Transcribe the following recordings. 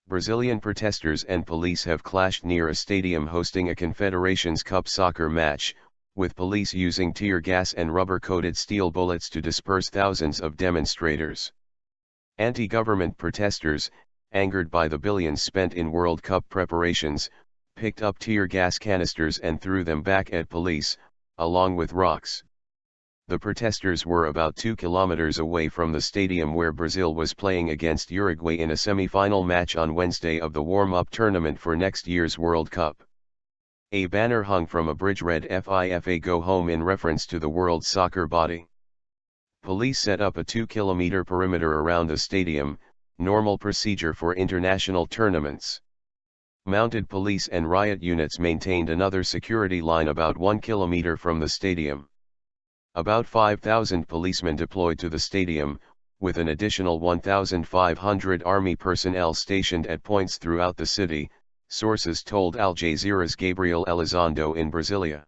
Brazilian protesters and police have clashed near a stadium hosting a Confederations Cup soccer match, with police using tear gas and rubber-coated steel bullets to disperse thousands of demonstrators. Anti-government protesters, angered by the billions spent in World Cup preparations, picked up tear gas canisters and threw them back at police, along with rocks. The protesters were about 2 kilometers away from the stadium where Brazil was playing against Uruguay in a semi-final match on Wednesday of the warm-up tournament for next year's World Cup. A banner hung from a bridge read "FIFA Go Home" in reference to the world soccer body. Police set up a 2-kilometer perimeter around the stadium, normal procedure for international tournaments. Mounted police and riot units maintained another security line about 1 kilometer from the stadium. About 5,000 policemen deployed to the stadium, with an additional 1,500 army personnel stationed at points throughout the city, sources told Al Jazeera's Gabriel Elizondo in Brasilia.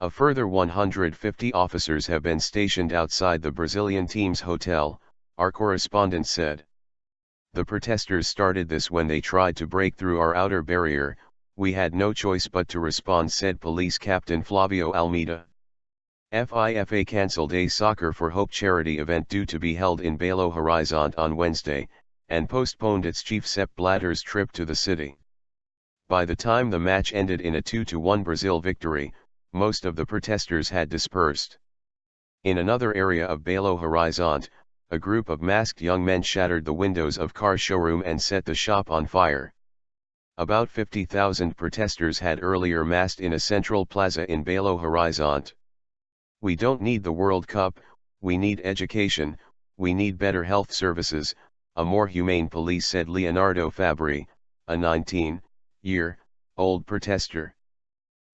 A further 150 officers have been stationed outside the Brazilian team's hotel, our correspondent said. The protesters started this when they tried to break through our outer barrier. We had no choice but to respond, said Police Captain Flavio Almeida. FIFA cancelled a Soccer for Hope charity event due to be held in Belo Horizonte on Wednesday, and postponed its chief Sepp Blatter's trip to the city. By the time the match ended in a 2-1 Brazil victory, most of the protesters had dispersed. In another area of Belo Horizonte, a group of masked young men shattered the windows of car showroom and set the shop on fire. About 50,000 protesters had earlier massed in a central plaza in Belo Horizonte. We don't need the World Cup, we need education, we need better health services, a more humane police, said Leonardo Fabri, a 19-year-old protester.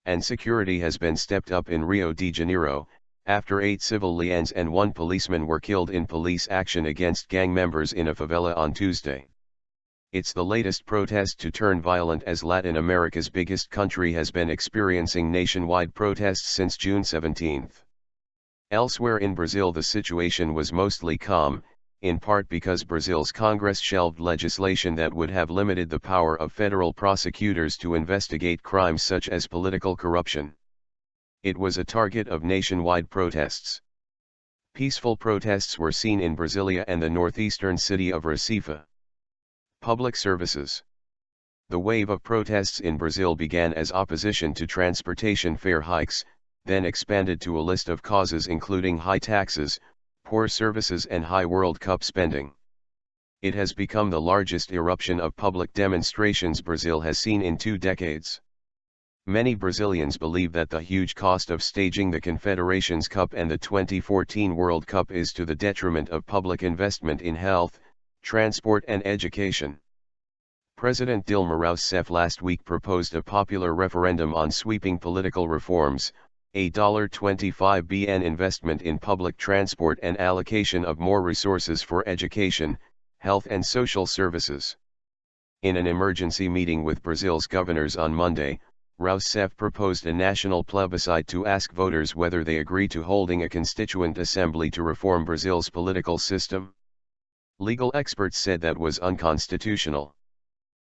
And security has been stepped up in Rio de Janeiro, after 8 civilians and 1 policeman were killed in police action against gang members in a favela on Tuesday. It's the latest protest to turn violent, as Latin America's biggest country has been experiencing nationwide protests since June 17. Elsewhere in Brazil the situation was mostly calm, in part because Brazil's Congress shelved legislation that would have limited the power of federal prosecutors to investigate crimes such as political corruption. It was a target of nationwide protests. Peaceful protests were seen in Brasilia and the northeastern city of Recife. Public services. The wave of protests in Brazil began as opposition to transportation fare hikes, then expanded to a list of causes including high taxes, poor services and high World Cup spending. It has become the largest eruption of public demonstrations Brazil has seen in 2 decades. Many Brazilians believe that the huge cost of staging the Confederations Cup and the 2014 World Cup is to the detriment of public investment in health, transport and education. President Dilma Rousseff last week proposed a popular referendum on sweeping political reforms, a $25 billion investment in public transport and allocation of more resources for education, health and social services. In an emergency meeting with Brazil's governors on Monday, Rousseff proposed a national plebiscite to ask voters whether they agree to holding a constituent assembly to reform Brazil's political system. Legal experts said that was unconstitutional.